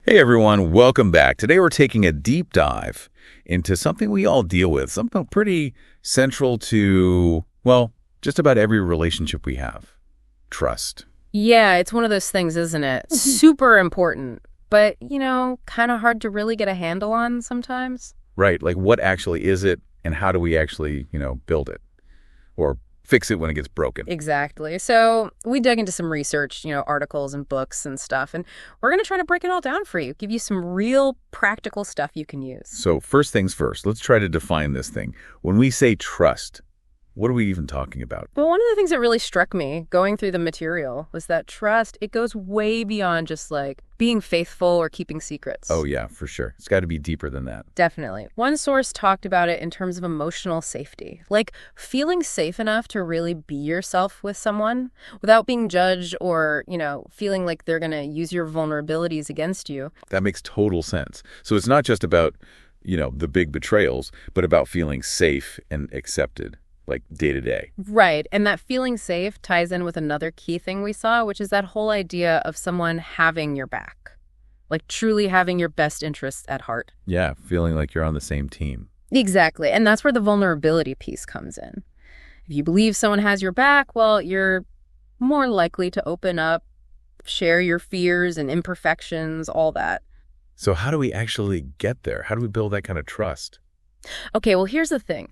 Hey everyone, welcome back. Today we're taking a deep dive into something we all deal with, something pretty central to, well, just about every relationship we have. Trust. Yeah, it's one of those things, isn't it? Super important, but, kind of hard to really get a handle on sometimes. Right, like what actually is it and how do we actually, build it or fix it when it gets broken? Exactly. So we dug into some research, articles and books and stuff, and we're going to try to break it all down for you, give you some real practical stuff you can use. So first things first, let's try to define this thing. When we say trust, what are we even talking about? Well, one of the things that really struck me going through the material was that trust, it goes way beyond just like being faithful or keeping secrets. Oh yeah, for sure. It's got to be deeper than that. Definitely. One source talked about it in terms of emotional safety, like feeling safe enough to really be yourself with someone without being judged or, feeling like they're going to use your vulnerabilities against you. That makes total sense. So it's not just about, the big betrayals, but about feeling safe and accepted, like day to day. Right. And that feeling safe ties in with another key thing we saw, which is that whole idea of someone having your back, like truly having your best interests at heart. Yeah, feeling like you're on the same team. Exactly. And that's where the vulnerability piece comes in. If you believe someone has your back, well, you're more likely to open up, share your fears and imperfections, all that. So how do we actually get there? How do we build that kind of trust? Okay, well, here's the thing.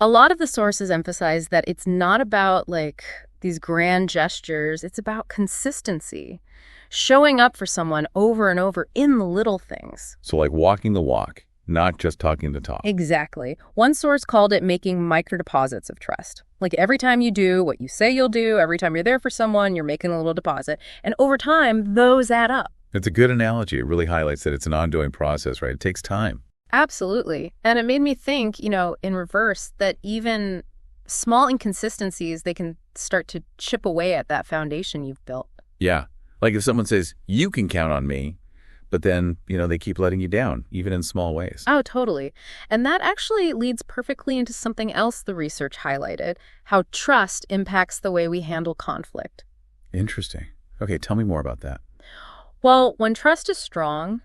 A lot of the sources emphasize that it's not about like these grand gestures. It's about consistency, showing up for someone over and over in the little things. So like walking the walk, not just talking the talk. Exactly. One source called it making microdeposits of trust. Like every time you do what you say you'll do, every time you're there for someone, you're making a little deposit. And over time, those add up. It's a good analogy. It really highlights that it's an ongoing process, right? It takes time. Absolutely. And it made me think, in reverse, that even small inconsistencies, they can start to chip away at that foundation you've built. Yeah. Like if someone says, you can count on me, but then, they keep letting you down, even in small ways. Oh, totally. And that actually leads perfectly into something else the research highlighted, how trust impacts the way we handle conflict. Interesting. Okay, tell me more about that. Well, when trust is strong,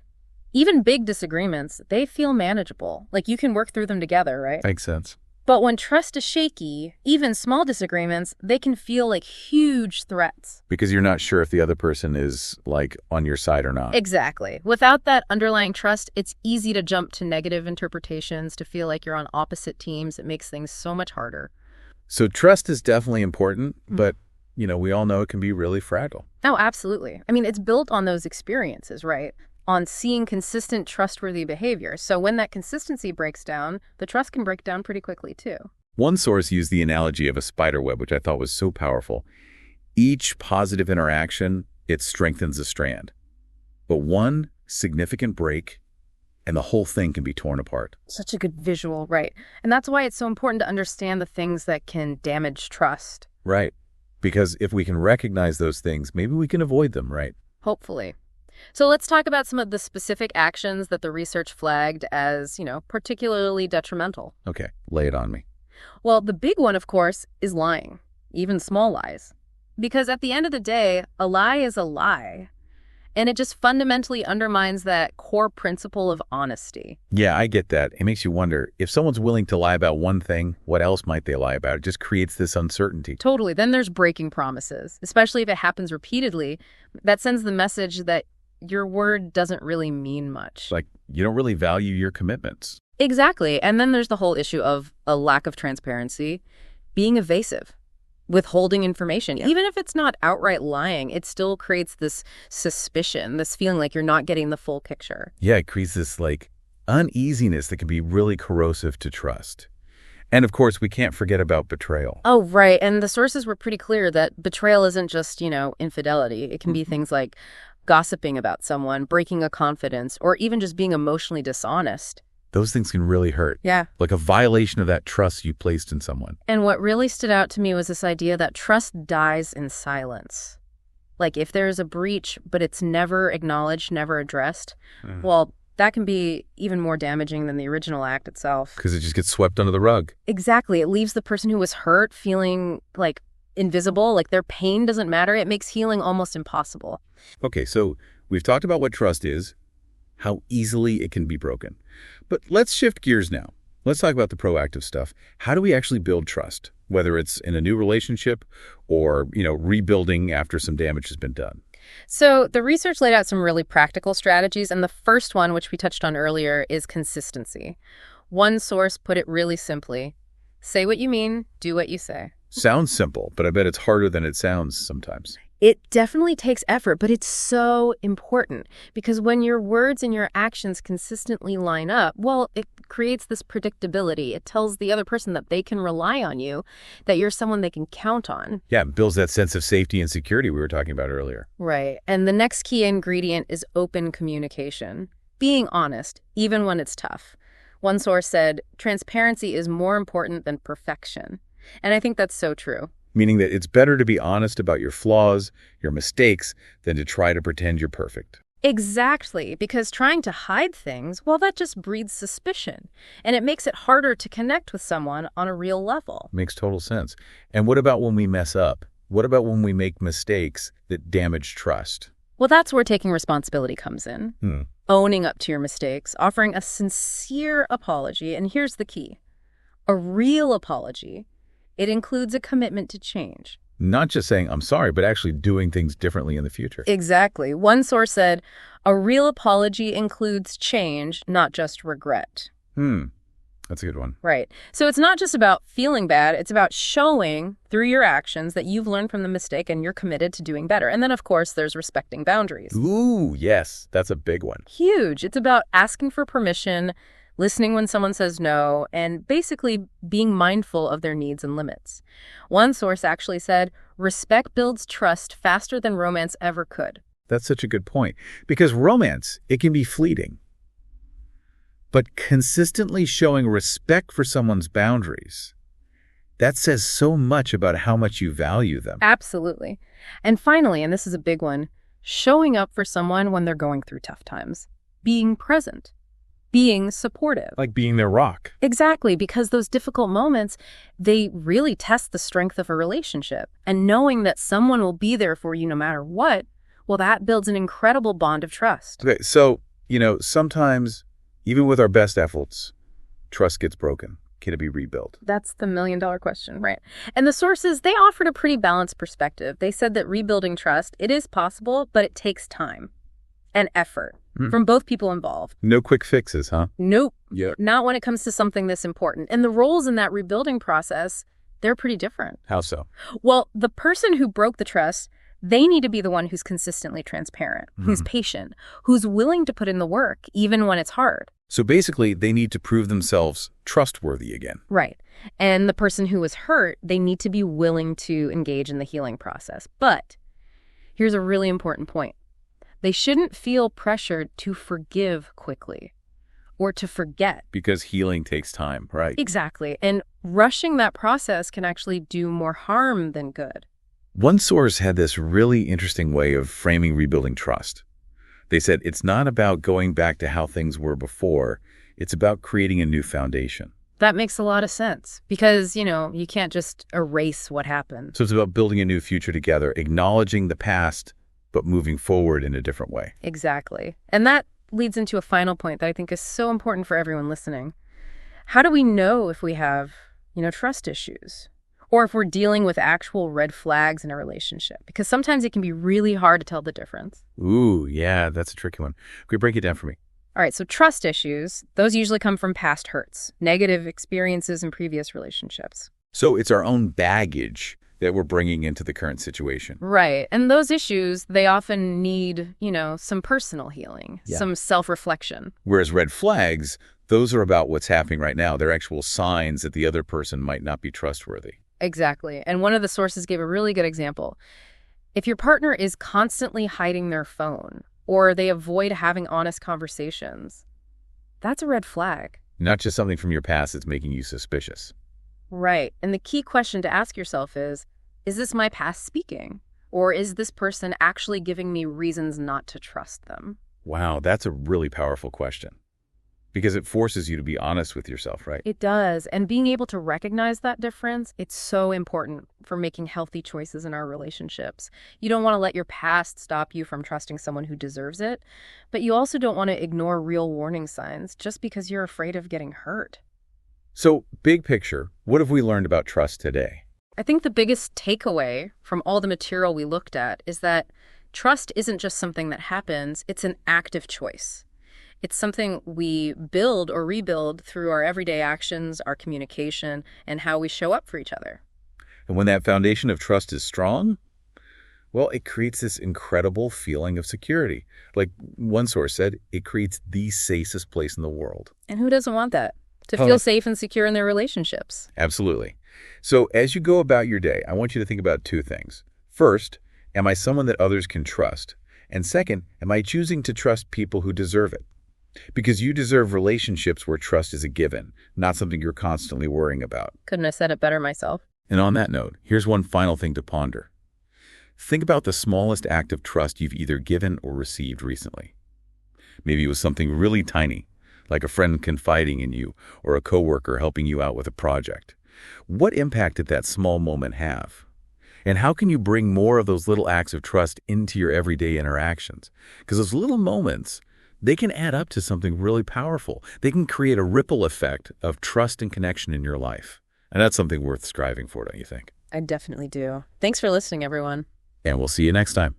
even big disagreements, they feel manageable. Like you can work through them together, right? Makes sense. But when trust is shaky, even small disagreements, they can feel like huge threats. Because you're not sure if the other person is like on your side or not. Exactly. Without that underlying trust, it's easy to jump to negative interpretations, to feel like you're on opposite teams. It makes things so much harder. So trust is definitely important, but, we all know it can be really fragile. Oh, absolutely. I mean, it's built on those experiences, right? On seeing consistent, trustworthy behavior. So when that consistency breaks down, the trust can break down pretty quickly too. One source used the analogy of a spider web, which I thought was so powerful. Each positive interaction, it strengthens a strand. But one significant break, and the whole thing can be torn apart. Such a good visual, right? And that's why it's so important to understand the things that can damage trust. Right. Because if we can recognize those things, maybe we can avoid them, right? Hopefully. So let's talk about some of the specific actions that the research flagged as, particularly detrimental. Okay, lay it on me. Well, the big one, of course, is lying, even small lies. Because at the end of the day, a lie is a lie. And it just fundamentally undermines that core principle of honesty. Yeah, I get that. It makes you wonder, if someone's willing to lie about one thing, what else might they lie about? It just creates this uncertainty. Totally. Then there's breaking promises, especially if it happens repeatedly. That sends the message that your word doesn't really mean much. Like, you don't really value your commitments. Exactly. And then there's the whole issue of a lack of transparency, being evasive, withholding information. Yeah. Even if it's not outright lying, it still creates this suspicion, this feeling like you're not getting the full picture. Yeah, it creates this, uneasiness that can be really corrosive to trust. And of course, we can't forget about betrayal. Oh, right. And the sources were pretty clear that betrayal isn't just, infidelity. It can be things like gossiping about someone, breaking a confidence, or even just being emotionally dishonest. Those things can really hurt. Yeah. Like a violation of that trust you placed in someone. And what really stood out to me was this idea that trust dies in silence. Like if there's a breach, but it's never acknowledged, never addressed, well, that can be even more damaging than the original act itself. Because it just gets swept under the rug. Exactly. It leaves the person who was hurt feeling like invisible, like their pain doesn't matter. It makes healing almost impossible. Okay, so we've talked about what trust is, how easily it can be broken. But let's shift gears now. Let's talk about the proactive stuff. How do we actually build trust, whether it's in a new relationship or, rebuilding after some damage has been done? So the research laid out some really practical strategies, and the first one, which we touched on earlier, is consistency. One source put it really simply: say what you mean, do what you say. Sounds simple, but I bet it's harder than it sounds sometimes. It definitely takes effort, but it's so important because when your words and your actions consistently line up, well, it creates this predictability. It tells the other person that they can rely on you, that you're someone they can count on. Yeah, it builds that sense of safety and security we were talking about earlier. Right. And the next key ingredient is open communication. Being honest, even when it's tough. One source said, transparency is more important than perfection. And I think that's so true. Meaning that it's better to be honest about your flaws, your mistakes, than to try to pretend you're perfect. Exactly, because trying to hide things, well, that just breeds suspicion. And it makes it harder to connect with someone on a real level. Makes total sense. And what about when we mess up? What about when we make mistakes that damage trust? Well, that's where taking responsibility comes in. Owning up to your mistakes, offering a sincere apology. And here's the key: a real apology. It includes a commitment to change. Not just saying, I'm sorry, but actually doing things differently in the future. Exactly. One source said, a real apology includes change, not just regret. That's a good one. Right. So it's not just about feeling bad. It's about showing through your actions that you've learned from the mistake and you're committed to doing better. And then, of course, there's respecting boundaries. Ooh, yes. That's a big one. Huge. It's about asking for permission, listening when someone says no, and basically being mindful of their needs and limits. One source actually said, respect builds trust faster than romance ever could. That's such a good point. Because romance, it can be fleeting. But consistently showing respect for someone's boundaries, that says so much about how much you value them. Absolutely. And finally, and this is a big one, showing up for someone when they're going through tough times. Being present. Being supportive. Like being their rock. Exactly, because those difficult moments, they really test the strength of a relationship. And knowing that someone will be there for you no matter what, well, that builds an incredible bond of trust. Okay, so, sometimes, even with our best efforts, trust gets broken. Can it be rebuilt? That's the million-dollar question, right? And the sources, they offered a pretty balanced perspective. They said that rebuilding trust, it is possible, but it takes time and effort from both people involved. No quick fixes, huh? Nope. Yeah. Not when it comes to something this important. And the roles in that rebuilding process, they're pretty different. How so? Well, the person who broke the trust, they need to be the one who's consistently transparent, who's patient, who's willing to put in the work, even when it's hard. So basically, they need to prove themselves trustworthy again. Right. And the person who was hurt, they need to be willing to engage in the healing process. But here's a really important point. They shouldn't feel pressured to forgive quickly or to forget. Because healing takes time, right? Exactly. And rushing that process can actually do more harm than good. One source had this really interesting way of framing rebuilding trust. They said it's not about going back to how things were before. It's about creating a new foundation. That makes a lot of sense because, you can't just erase what happened. So it's about building a new future together, acknowledging the past, but moving forward in a different way. Exactly. And that leads into a final point that I think is so important for everyone listening. How do we know if we have, trust issues? Or if we're dealing with actual red flags in a relationship? Because sometimes it can be really hard to tell the difference. Ooh, yeah, that's a tricky one. Can you break it down for me? All right, so trust issues, those usually come from past hurts, negative experiences in previous relationships. So it's our own baggage that we're bringing into the current situation. Right. And those issues, they often need, some personal healing, some self-reflection. Whereas red flags, those are about what's happening right now. They're actual signs that the other person might not be trustworthy. Exactly. And one of the sources gave a really good example. If your partner is constantly hiding their phone or they avoid having honest conversations, that's a red flag. Not just something from your past that's making you suspicious. Right. And the key question to ask yourself is this my past speaking? Or is this person actually giving me reasons not to trust them? Wow, that's a really powerful question. Because it forces you to be honest with yourself, right? It does. And being able to recognize that difference, it's so important for making healthy choices in our relationships. You don't want to let your past stop you from trusting someone who deserves it, but you also don't want to ignore real warning signs just because you're afraid of getting hurt. So, big picture, what have we learned about trust today? I think the biggest takeaway from all the material we looked at is that trust isn't just something that happens, it's an active choice. It's something we build or rebuild through our everyday actions, our communication, and how we show up for each other. And when that foundation of trust is strong, well, it creates this incredible feeling of security. Like one source said, it creates the safest place in the world. And who doesn't want that? To feel safe and secure in their relationships. Absolutely. So as you go about your day, I want you to think about two things. First, am I someone that others can trust? And second, am I choosing to trust people who deserve it? Because you deserve relationships where trust is a given, not something you're constantly worrying about. Couldn't have said it better myself. And on that note, here's one final thing to ponder. Think about the smallest act of trust you've either given or received recently. Maybe it was something really tiny, like a friend confiding in you or a coworker helping you out with a project. What impact did that small moment have? And how can you bring more of those little acts of trust into your everyday interactions? Because those little moments, they can add up to something really powerful. They can create a ripple effect of trust and connection in your life. And that's something worth striving for, don't you think? I definitely do. Thanks for listening, everyone. And we'll see you next time.